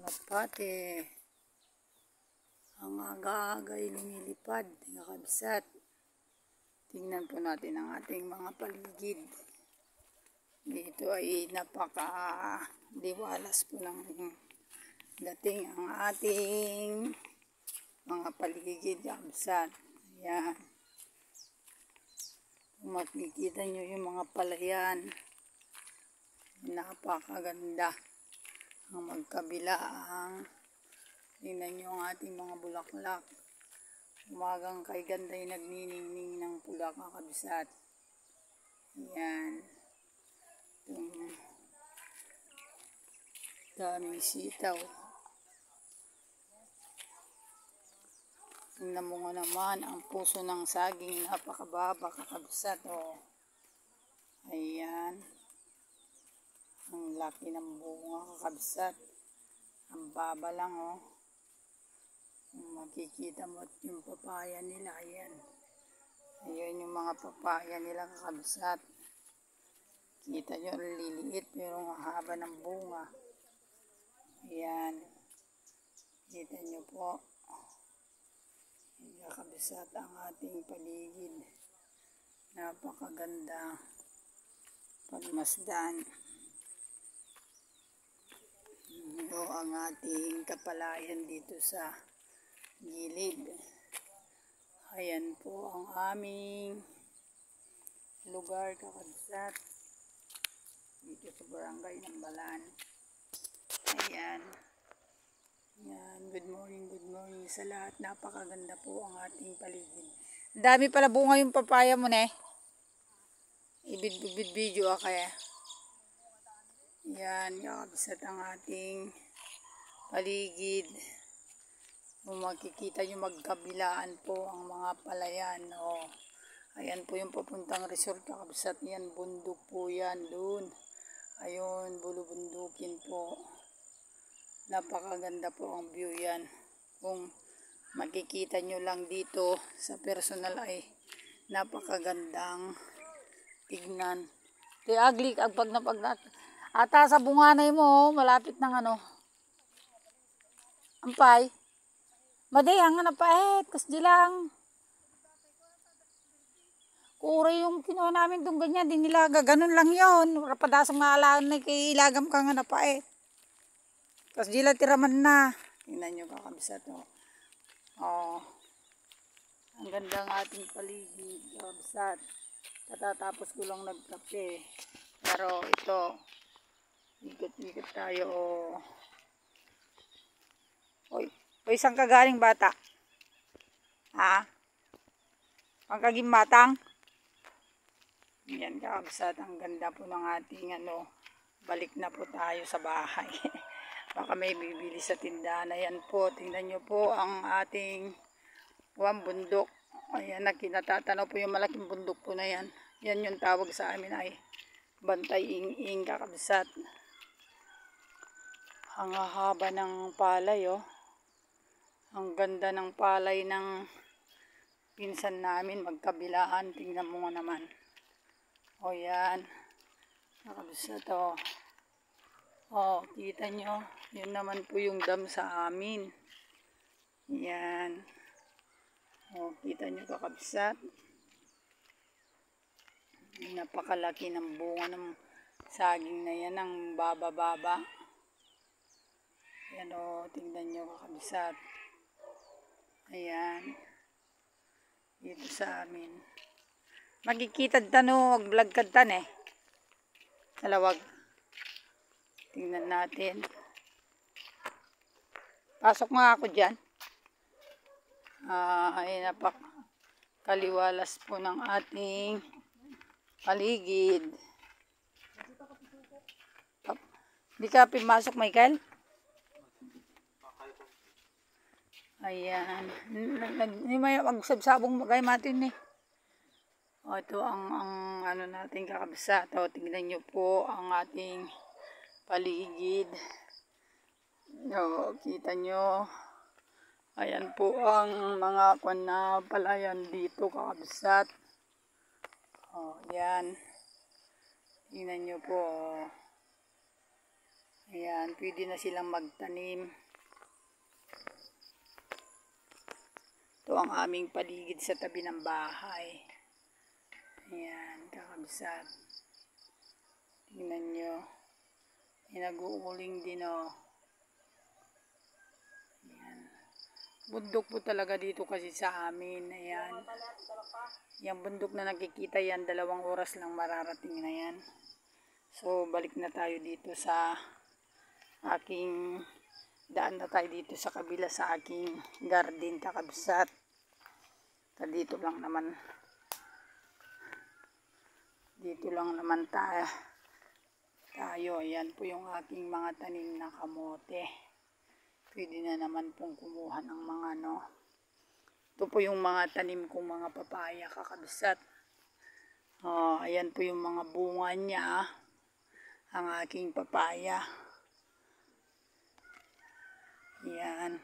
Kalapate. Ang aga-aga'y lumilipad, mga kabsat. Tingnan po natin ang ating mga paligid. Dito ay napaka-liwalas po ng dating ang ating mga paligid, kabsat. Ayan. Kung makikita nyo yung mga palayan, napakaganda. Ang magkabila tingnan nyo ang ating mga bulaklak. Umagang kay ganday nagniningning ng pula, kakabsat. Ayan. Daming sitaw. Tingnan mo nga naman ang puso ng saging, napakababa, kakabsat. Oh. Ayan. Ang laki ng bunga, kakabsat. Ang baba lang, oh. Makikita mo yung papaya nila. Ayan. Ayan yung mga papaya nila, kakabsat. Kita nyo, liliit pero mahaba ng bunga. Ayan. Kita nyo po. Kakabsat ang ating paligid. Napakaganda. Pagmasdan. Ito ang ating kapalayan dito sa gilid. Ayan po ang aming lugar, kakabsat. Dito sa barangay ng Balan. Ayan. Ayan. Good morning sa lahat. Napakaganda po ang ating paligid. Dami pala bunga yung papaya mo, ne? Ibid-video kaya. Yan, kakabsat ang ating paligid. Kung makikita nyo magkabilaan po ang mga palayan. Oh. Ayan po yung papuntang resort, kakabsat. Yan, bundok po yan doon. Ayun, bulubundukin po. Napakaganda po ang view yan. Kung makikita nyo lang dito sa personal ay napakagandang tignan. Di aglik, agpag na pag ata sa bunganay mo, malapit ng ano. Ampay. Maday, ang napait. Kasi lang. Kura yung kinuha namin itong ganyan. Di nilaga. Ganun lang yun. Rapadasang maalaan na kay ilagam ka nga napait. Kasi di lang tiraman na. Tingnan nyo, kakabsat. Oh. Ang ganda ng ating paligid, kakabsat. Katatapos ko lang nagkape. Pero ito, ikot-ikot tayo. Oy, saan ka galing, bata? Ha? Ang kagimatang? Yan, kakabsat. Ang ganda po ng ating balik na po tayo sa bahay. Baka may bibili sa tindahan. Ayan po, tingnan nyo po ang ating bundok. Ayan, nakinatanaw po yung malaking bundok po na yan. Yan yung tawag sa amin ay Bantay Ing-ing, kakabsat. Ang haba ng palay, oh. Ang ganda ng palay ng pinsan namin, magkabilaan. Tingnan mo nga naman. O yan. Kakabsat, oh. O, kita nyo. Yun naman po yung dam sa amin. Yan. O, kita nyo, kakabsat. Napakalaki ng bunga ng saging na yan, ang baba-baba. Yan, o, tingnan nyo, kakabsat. Ayan. Dito sa amin. Magkikitad tanong, vlog kadtan eh. Salawag. Tingnan natin. Pasok nga ako dyan. Ay, napakaliwalas po ng ating paligid. Hindi ka pimasok, Michael? Ayan. May magsabsabong magay matin eh. O, ito ang ano natin, kakabsat. O, tingnan nyo po ang ating paligid. O, kita nyo. Ayan po ang mga palayan dito, kakabsat. O, yan. Tingnan nyo po. Ayan, pwede na silang magtanim. Ito ang aming paligid sa tabi ng bahay. Ayan, kakabsat. Tingnan nyo. May nag-uuling din o. Ayan. Bundok po talaga dito kasi sa amin. Ayan. Yung bundok na nakikita yan, 2 oras lang mararating na yan. So, balik na tayo dito sa aking, daan na tayo dito sa kabila sa aking garden, kakabsat. Dito lang naman tayo. Ayan po yung aking mga tanim na kamote. Pwede na naman pong kumuha ng mga ito po yung mga tanim kong mga papaya, kakabsat. Ayan po yung mga bunga niya, ang aking papaya. Ayan.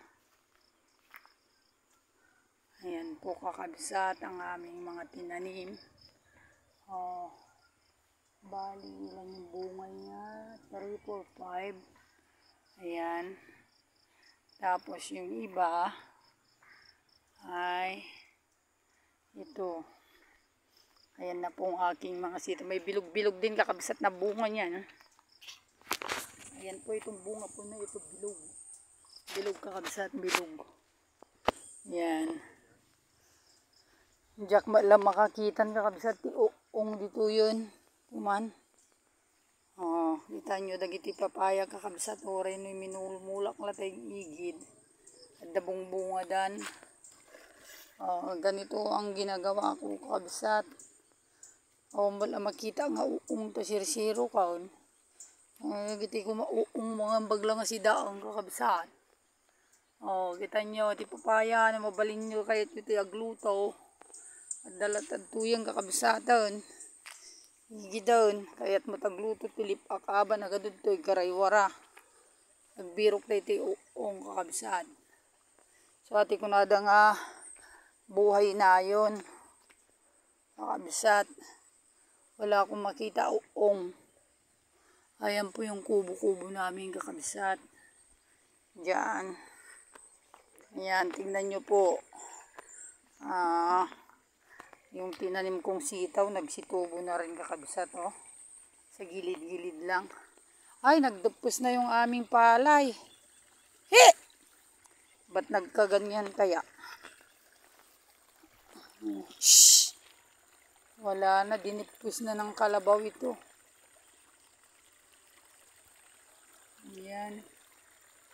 Ayan po, kakabsat, ang aming mga tinanim. Bali, ilan yung bunga niya? 3, 4, 5. Ayan. Tapos yung iba ay ito. Ayan na po ang aking mga sitaw. May bilog-bilog din, kakabsat na bunga niyan. Ayan po itong bunga po na ito, bilog. Bilog, kakabsat, bilog. Ayan. Diyak lang makakitan, kakabsat, tiuong dito yun. Kuman. Kita nyo, dagiti papaya, kakabsat, oray no minulmulak latay igid. At dabong bunga dan. Ganito ang ginagawa ko, kakabsat. Wala makita nga uong to sirsiro kaon. Giti ko mauong mga bagla nga si daang, kakabsat. Kita nyo, ti papaya na mabalin nyo kahit ito agluto. At dalatad tuyang kakabsatan. Igidon, kaya't matagluto tilip akaba nagadud to'y garaywara. Nagbirok tayo ti uong, kakabsat. So ati ko nada nga buhay na yun, kakabsat. Wala akong makita uong. Ayan po yung kubo-kubo namin, kakabsat. Diyan. Ayan, tingnan nyo po. Yung tinanim kong sitaw, nagsitubo na rin, kakabsat, oh. Sa gilid-gilid lang. Ay, nagdupos na yung aming palay. He! Ba't nagkaganyan kaya? Shhh! Wala na, dinipos na ng kalabaw ito. Ayan.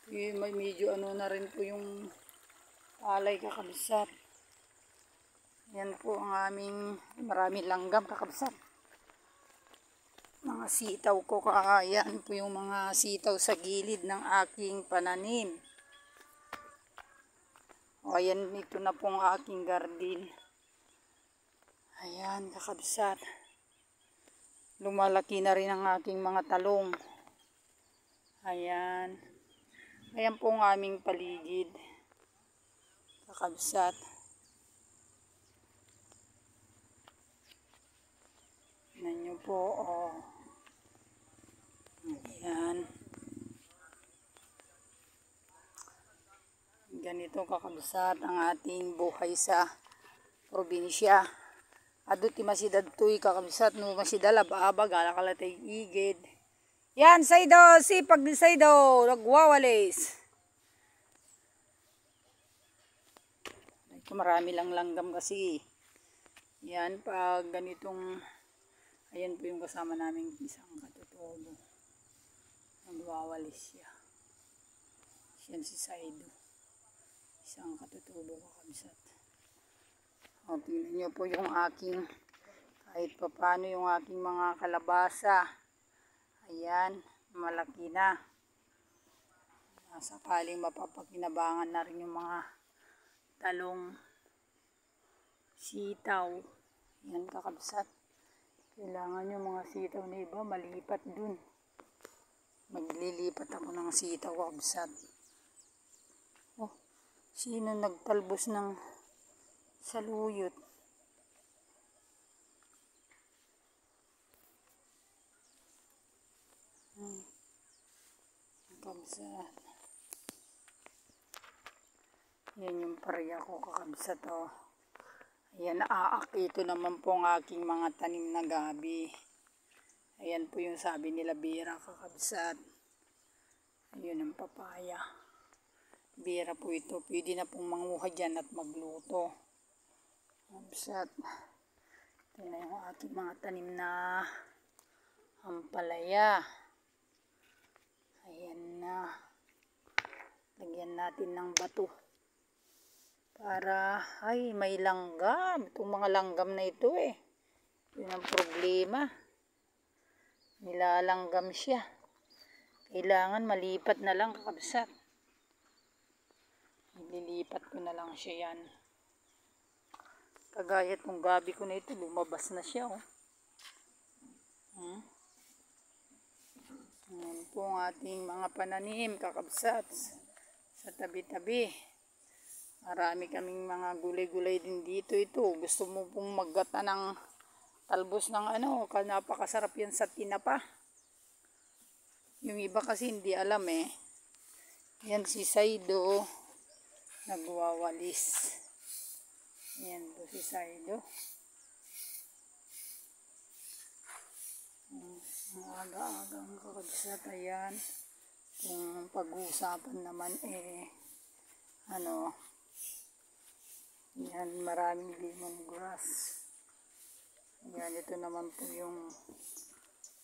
May medyo na rin po yung palay, kakabsat. Yan po ang aming marami langgam, kakabsat. Mga sitaw ko, yan po yung mga sitaw sa gilid ng aking pananim. Ayan, ito na po ang aking garden. Ayan, kakabsat. Lumalaki na rin ang aking mga talong. Ayan. Ayan po ang aming paligid, kakabsat. Tingnan nyo po, Ayan. Ganito, kakabsat, ang ating buhay sa probinsya. Ado ti masidad to'y, kakabsat, no masidala baaba gala kalatay igid. Yan, saydo, sipag di saydo, nagwawalis. Ito marami lang langgam kasi. Yan, pag ganitong, ayan po yung kasama namin isang katutubo. Nagwawalis siya. Yan si saydo. Isang katutubo, kakabsat. Tingnan nyo po yung aking, kahit pa paano yung aking mga kalabasa. Ayan, malaki na. Sakaling mapapakinabangan na rin yung mga talong, sitaw. Yan, kakabsat. Kailangan yung mga sitaw na iba malipat dun. Maglilipat ako ng sitaw, kakabsat. Sino nagtalbos ng saluyot? kakabsat. Yan yung parya ko kakabsat oh. Ayan, ito naman po ang aking mga tanim na gabi. Ayan po yung sabi nila bira kakabsat. Ayun ang papaya. Bira po ito. Pwede na pong manguha dyan at magluto. Kakabsat. Ito na yung aking mga tanim na ampalaya. Ayan na. Lagyan natin ng bato. Para, ay may langgam. Itong mga langgam na ito eh. Yun ang problema. Nilalanggam siya. Kailangan malipat na lang kakabsat. Ililipat ko na lang siya yan. Kagaya itong gabi ko na ito, lumabas na siya oh. Ayan po ang ating mga pananim kakabsat. Sa tabi-tabi. Marami kaming mga gulay-gulay din dito ito. Gusto mo pong maggata ng talbos ng ano, napakasarap yan sa tinapa. Yung iba kasi hindi alam eh. Yan si Saido, nagwawalis. Yan po si Saido. Aga-aga ang kakabsat. Ayan. Kung pag-uusapan naman eh, ano, yan, maraming lemongrass. Yan, ito naman po yung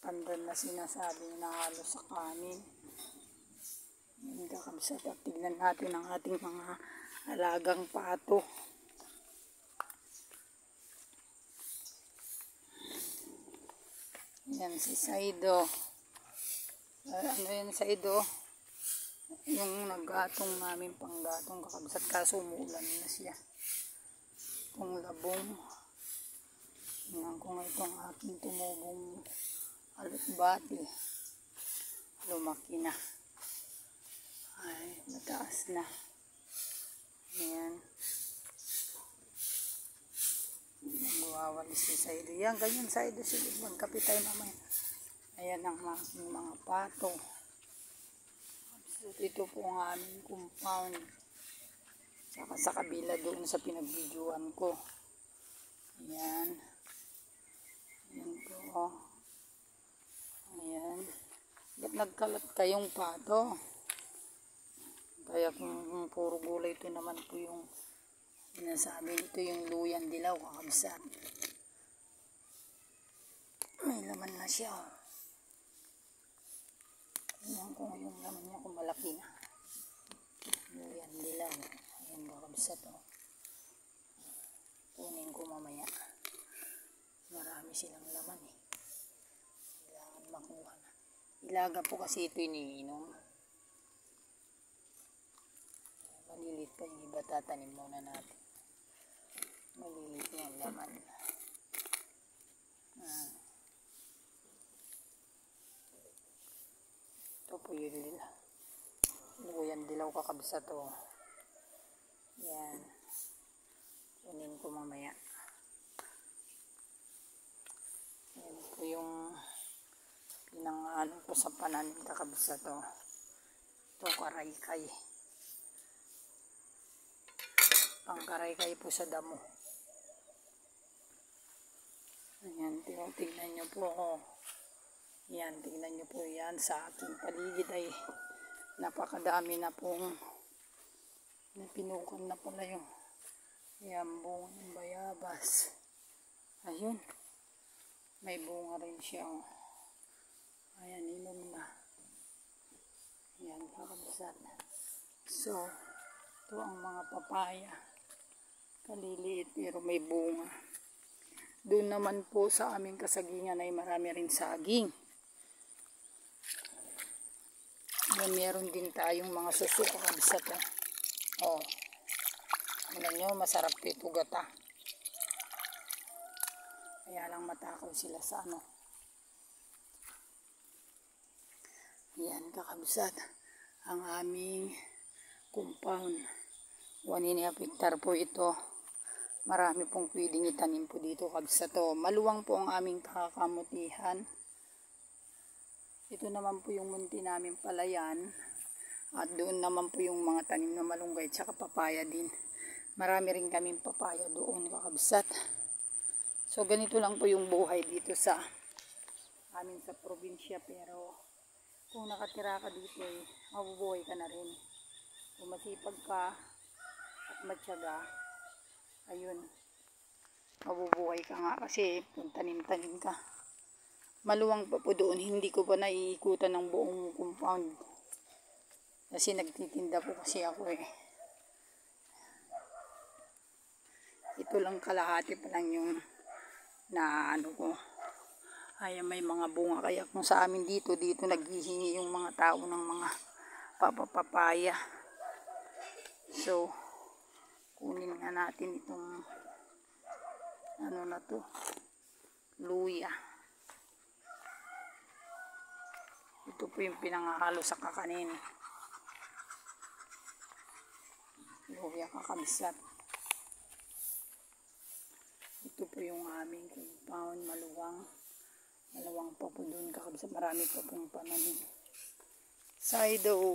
pandan na sinasabi na halos sa kanin. Yan, kakabsat. At tignan natin ang ating mga alagang pato. Yan, si Saido. Ano yan, Saido? Yung naggatong namin panggatong kakabsat. Kaso umuulan na siya. Itong labong. Tingnan ko nga itong aking tumubong alutbati. Lumaki na. Ay, mataas na. Ayan. Nagwawalis si Saido. Yan, ganyan Saido. Sige, magkape tayo mamaya. Ayan ang aking mga pato. Ito po ang aming compound. Saka sa kabila doon sa pinagbidyuhan ko. Ayan. Ayan po. Ayan. Ba't nagkalat kayong pato? Kaya kung puro gulay ito naman po yung sinasabi. Ito yung luyan dilaw kakabsat. May laman na siya. Tingnan ko yung laman niya kung malaki na. Luyan dilaw. Ayan kakabsat oh. Kunin ko mamaya. Marami silang laman eh. Kailangan makuha na. Ilaga po kasi ito iniinom. Malilit pa yung iba, tatanim muna natin. Malilit na yung laman. Ito po yung luyan dilaw kakabsat oh. Yan. Kunin ko mamaya. Yan po yung pinangalan ko sa pananim kakabsat oh. Ito karaykay. Pangkaraykay po sa damo. Ayan, tingnan nyo po ako. Yan, tingnan nyo po yan sa aking paligid ay napakadami na pong pinukan na pala yung yan, bunga ng bayabas. Ayun. May bunga rin siya. Oh. Ayan, inom na. Yan, kakabsat. So, ito ang mga papaya. Kaliliit pero may bunga. Doon naman po sa aming kasagingan ay marami rin saging. Yan, meron din tayong mga suso kakabsat. Oh. Tingnan nyo, masarap ito gata. Kaya lang matakaw sila sa ano. Yan, kakabsat. Ang aming compound. 1.5 hektar po ito. Marami pong pwedeng itanim po dito kabsat. Maluwang po ang aming kakamutihan. Ito naman po yung munti namin palayan. At doon naman po yung mga tanim na malunggay at saka papaya din. Marami rin kaming papaya doon kakabsat. So ganito lang po yung buhay dito sa amin sa probinsya, pero kung nakatira ka dito mabubuhay ka na rin. Kung masipag ka at matyaga, ayun, mabubuhay ka nga kasi kung tanim-tanim ka. Maluwang pa po doon, hindi ko pa naiikutan ng buong compound. Kasi nagtitinda po kasi ako Ito lang kalahati pa lang yung na ano ko. Ay may mga bunga kaya kung sa amin dito naghihingi yung mga tao ng mga papaya. So kunin nga natin itong ano na to, luya. Ito po yung pinangahalo sa kakanin. Luya kakabsat. Ito po yung aming compound, maluwang pa po doon kakabsat. Marami pa pong pananim. Saido.